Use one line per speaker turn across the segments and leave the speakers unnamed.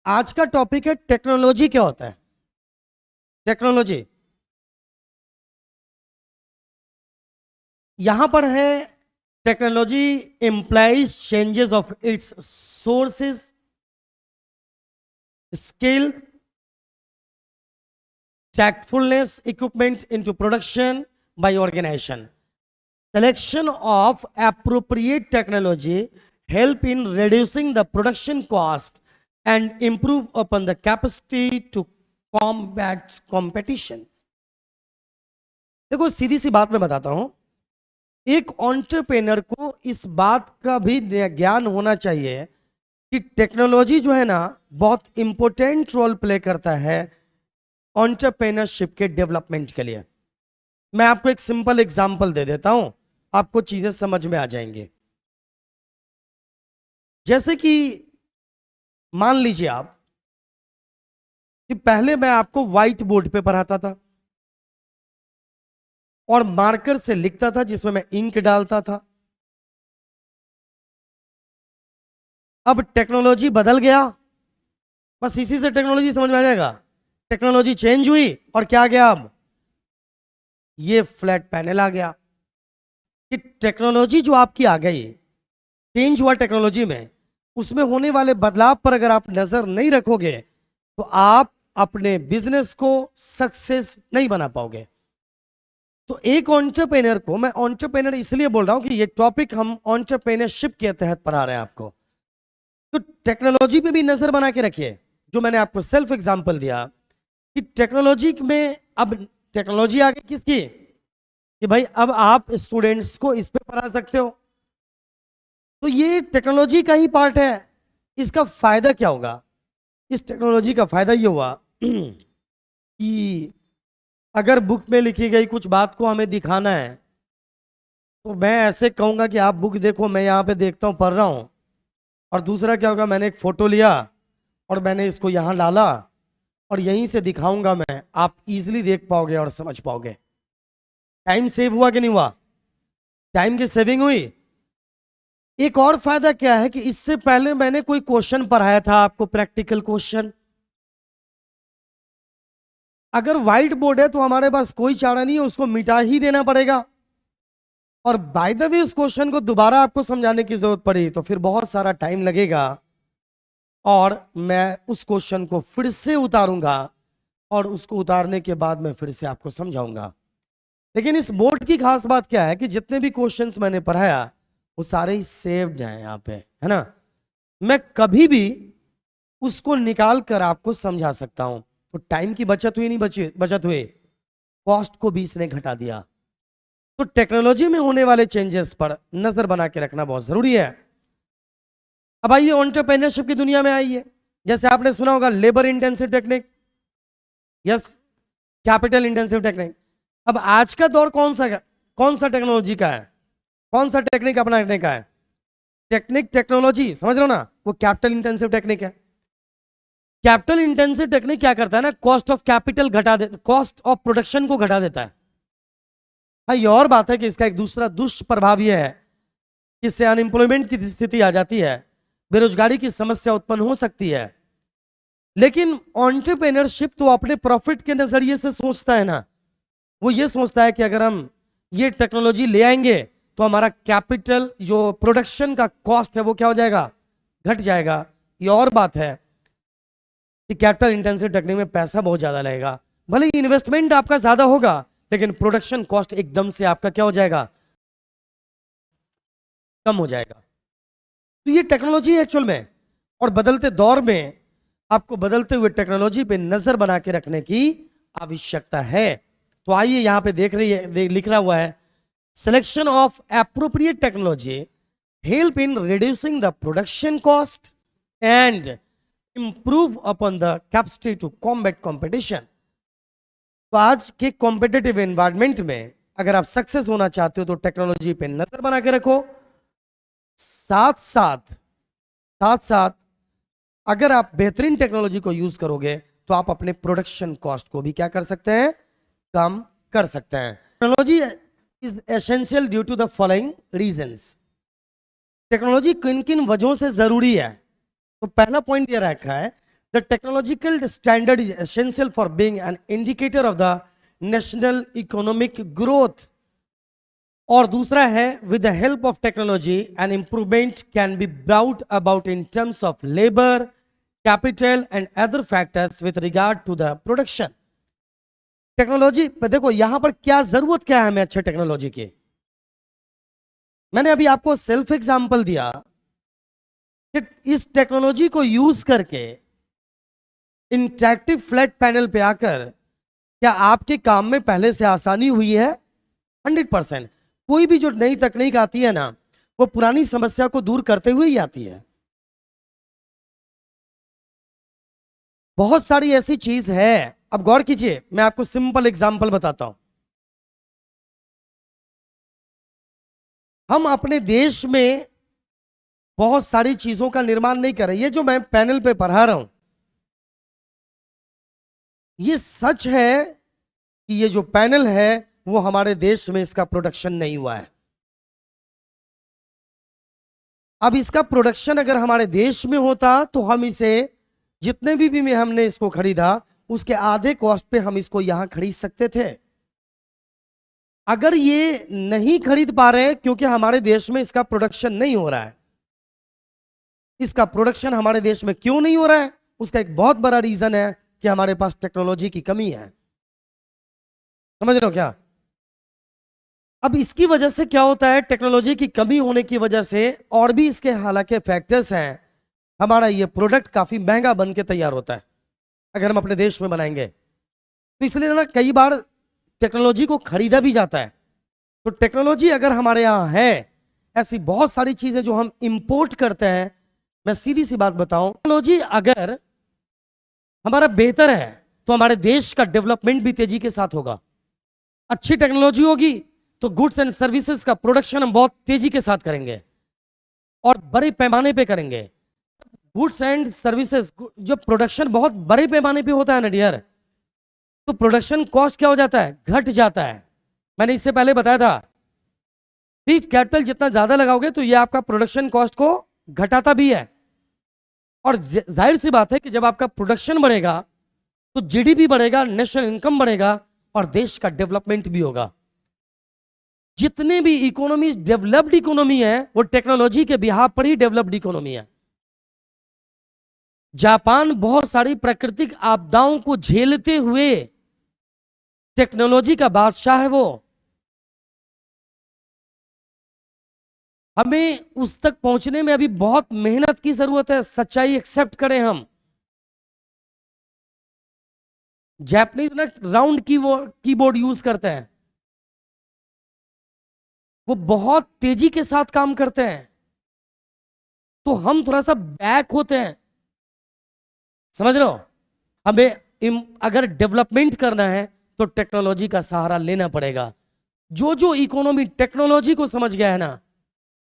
आज का टॉपिक है टेक्नोलॉजी क्या होता है। टेक्नोलॉजी यहां पर है। Technology implies changes of its sources, skill, tactfulness, equipment into production by organization. Selection of appropriate technology help in reducing the production cost and improve upon the capacity to combat competition. देखो सीधी सी बात मैं बताता हूं, एक entrepreneur को इस बात का भी ज्ञान होना चाहिए कि टेक्नोलॉजी जो है ना बहुत इंपॉर्टेंट रोल प्ले करता है एंटरप्रेन्योरशिप के डेवलपमेंट के लिए। मैं आपको एक सिंपल एग्जांपल दे देता हूं, आपको चीजें समझ में आ जाएंगी। जैसे कि मान लीजिए आप कि पहले मैं आपको व्हाइट बोर्ड पे पढ़ाता था और मार्कर से लिखता था जिसमें मैं इंक डालता था। अब टेक्नोलॉजी बदल गया, बस इसी से टेक्नोलॉजी समझ में आ जाएगा। टेक्नोलॉजी चेंज हुई और क्या आ गया, अब ये फ्लैट पैनल आ गया। कि टेक्नोलॉजी जो आपकी आ गई, चेंज हुआ टेक्नोलॉजी में, उसमें होने वाले बदलाव पर अगर आप नजर नहीं रखोगे तो आप अपने बिजनेस को सक्सेस नहीं बना पाओगे। तो एक एंटरप्रेन्योर को, मैं एंटरप्रेन्योर इसलिए बोल रहा हूं कि ये टॉपिक हम एंटरप्रेन्योरशिप के तहत पढ़ा रहे हैं आपको। तो टेक्नोलॉजी पे भी नजर बना के रखिए। जो मैंने आपको सेल्फ एग्जांपल दिया कि टेक्नोलॉजी में अब टेक्नोलॉजी आ गई किसकी, कि भाई अब आप स्टूडेंट्स को इस पे पढ़ा सकते हो। तो ये टेक्नोलॉजी का ही पार्ट है। इसका फायदा क्या होगा, इस टेक्नोलॉजी का फायदा ये हुआ कि अगर बुक में लिखी गई कुछ बात को हमें दिखाना है तो मैं ऐसे कहूंगा कि आप बुक देखो, मैं यहाँ पे देखता हूँ, पढ़ रहा हूँ। और दूसरा क्या होगा, मैंने एक फोटो लिया और मैंने इसको यहाँ डाला और यहीं से दिखाऊंगा मैं, आप इजीली देख पाओगे और समझ पाओगे। टाइम सेव हुआ कि नहीं हुआ, टाइम की सेविंग हुई। एक और फायदा क्या है कि इससे पहले मैंने कोई क्वेश्चन पढ़ाया था आपको, प्रैक्टिकल क्वेश्चन। अगर व्हाइट बोर्ड है तो हमारे पास कोई चारा नहीं है, उसको मिटा ही देना पड़ेगा। और बाय द वे उस क्वेश्चन को दोबारा आपको समझाने की जरूरत पड़ी तो फिर बहुत सारा टाइम लगेगा और मैं उस क्वेश्चन को फिर से उतारूंगा और उसको उतारने के बाद मैं फिर से आपको समझाऊंगा। लेकिन इस बोर्ड की खास बात क्या है कि जितने भी क्वेश्चंस मैंने पढ़ाया वो सारे ही सेव्ड हैं यहाँ पे, है ना। मैं कभी भी उसको निकाल कर आपको समझा सकता हूं। तो टाइम की बचत हुई, नहीं बचत हुई, कॉस्ट को भी इसने घटा दिया। तो टेक्नोलॉजी में होने वाले चेंजेस पर नजर बना के रखना बहुत जरूरी है। अब आइए एंटरप्रेन्योरशिप की दुनिया में आइए। जैसे आपने सुना होगा labour intensive technique, yes, capital intensive technique. अब आज का दौर कौन सा टेक्नोलॉजी का है, कौन सा टेक्निक अपनाने का है। टेक्नोलॉजी समझ रहे हो ना, वो कैपिटल इंटेंसिव टेक्निक है। कैपिटल इंटेंसिव टेक्निक क्या करता है ना, कॉस्ट ऑफ कैपिटल घटा देता, कॉस्ट ऑफ प्रोडक्शन को घटा देता है। हाँ, ये और बात है कि इसका एक दूसरा दुष्प्रभाव यह है कि इससे अनएम्प्लॉयमेंट की स्थिति आ जाती है, बेरोजगारी की समस्या उत्पन्न हो सकती है। लेकिन एंटरप्रेन्योरशिप तो अपने प्रॉफिट के नजरिए से सोचता है ना। वो ये सोचता है कि अगर हम ये टेक्नोलॉजी ले आएंगे तो हमारा कैपिटल, जो प्रोडक्शन का कॉस्ट है, वो क्या हो जाएगा, घट जाएगा। ये और बात है कि कैपिटल इंटेंसिव टेक्निक में पैसा बहुत ज्यादा लगेगा। भले ही इन्वेस्टमेंट आपका ज्यादा होगा लेकिन प्रोडक्शन कॉस्ट एकदम से आपका क्या हो जाएगा, कम हो जाएगा। तो ये टेक्नोलॉजी है एक्चुअल में। और बदलते दौर में आपको बदलते हुए टेक्नोलॉजी पे नजर बना के रखने की आवश्यकता है। तो आइए यहां पे लिख रहा हुआ है, selection of appropriate technology help in reducing the production cost and improve upon the capacity to combat competition. तो आज के कॉम्पिटिटिव एनवायरनमेंट में अगर आप सक्सेस होना चाहते हो तो टेक्नोलॉजी पे नजर बना के रखो। साथ साथ अगर आप बेहतरीन टेक्नोलॉजी को यूज करोगे तो आप अपने प्रोडक्शन कॉस्ट को भी क्या कर सकते हैं, कम कर सकते हैं। Technology is essential due to the following reasons. Technology किन किन वजहों से जरूरी है। तो पहला पॉइंट ये रखा है, the technological standard is essential for being an indicator of the national economic growth. और दूसरा है with the help of technology an improvement can be brought about in terms of labour, capital and other factors with regard to the production. Technology देखो यहां पर क्या जरूरत क्या है हमें अच्छे टेक्नोलॉजी की। मैंने अभी आपको सेल्फ एग्जांपल दिया कि इस टेक्नोलॉजी को यूज करके इंटरैक्टिव फ्लैट पैनल पे आकर क्या आपके काम में पहले से आसानी हुई है? 100%। कोई भी जो नई तकनीक आती है ना, वो पुरानी समस्या को दूर करते हुए ही आती है। बहुत सारी ऐसी चीज है, अब गौर कीजिए, मैं आपको सिंपल एग्जांपल बताता हूं। हम अपने देश में बहुत सारी चीजों का निर्माण नहीं कर रहे। ये जो मैं पैनल पे पढ़ा रहा हूं, ये सच है कि ये जो पैनल है वो हमारे देश में इसका प्रोडक्शन नहीं हुआ है। अब इसका प्रोडक्शन अगर हमारे देश में होता तो हम इसे जितने भी में हमने इसको खरीदा उसके आधे कॉस्ट पे हम इसको यहां खरीद सकते थे। अगर ये नहीं खरीद पा रहे क्योंकि हमारे देश में इसका प्रोडक्शन नहीं हो रहा है। इसका प्रोडक्शन हमारे देश में क्यों नहीं हो रहा है? उसका एक बहुत बड़ा रीजन है कि हमारे पास टेक्नोलॉजी की कमी है। समझ रहे हो क्या? अब इसकी वजह से क्या होता है, टेक्नोलॉजी की कमी होने की वजह से और भी इसके हालांकि फैक्टर्स हैं, हमारा ये प्रोडक्ट काफी महंगा बन के तैयार होता है अगर हम अपने देश में बनाएंगे। तो इसलिए ना कई बार टेक्नोलॉजी को खरीदा भी जाता है। तो टेक्नोलॉजी अगर हमारे यहाँ है, ऐसी बहुत सारी चीजें जो हम इंपोर्ट करते हैं। मैं सीधी सी बात बताऊं, टेक्नोलॉजी अगर हमारा बेहतर है तो हमारे देश का डेवलपमेंट भी तेजी के साथ होगा। अच्छी टेक्नोलॉजी होगी तो गुड्स एंड सर्विसेज का प्रोडक्शन हम बहुत तेजी के साथ करेंगे और बड़े पैमाने पे करेंगे। गुड्स एंड सर्विसेज जो प्रोडक्शन बहुत बड़े पैमाने पे होता है ना डियर, तो प्रोडक्शन कॉस्ट क्या हो जाता है? घट जाता है। मैंने इससे पहले बताया था, फिक्स्ड कैपिटल जितना ज्यादा लगाओगे तो ये आपका प्रोडक्शन कॉस्ट को घटाता भी है। और जाहिर सी बात है कि जब आपका प्रोडक्शन बढ़ेगा तो जीडीपी बढ़ेगा, नेशनल इनकम बढ़ेगा और देश का डेवलपमेंट भी होगा। जितने भी इकोनॉमी डेवलप्ड इकोनॉमी है वो टेक्नोलॉजी के बिहाफ पर ही डेवलप्ड इकोनॉमी है। जापान बहुत सारी प्राकृतिक आपदाओं को झेलते हुए टेक्नोलॉजी का बादशाह है। वो हमें उस तक पहुंचने में अभी बहुत मेहनत की जरूरत है। सच्चाई एक्सेप्ट करें हम। जापानीज ना राउंड कीबोर्ड यूज करते हैं, वो बहुत तेजी के साथ काम करते हैं, तो हम थोड़ा सा बैक होते हैं। समझ रहे हो? हमें अगर डेवलपमेंट करना है तो टेक्नोलॉजी का सहारा लेना पड़ेगा। जो जो इकोनॉमी टेक्नोलॉजी को समझ गया है ना,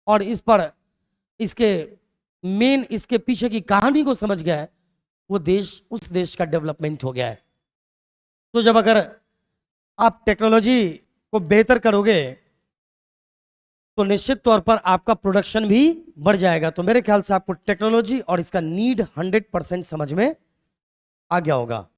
और इस पर इसके मेन इसके पीछे की कहानी को समझ गया है, वो देश उस देश का डेवलपमेंट हो गया है। तो जब अगर आप टेक्नोलॉजी को बेहतर करोगे तो निश्चित तौर पर आपका प्रोडक्शन भी बढ़ जाएगा। तो मेरे ख्याल से आपको टेक्नोलॉजी और इसका नीड 100% समझ में आ गया होगा।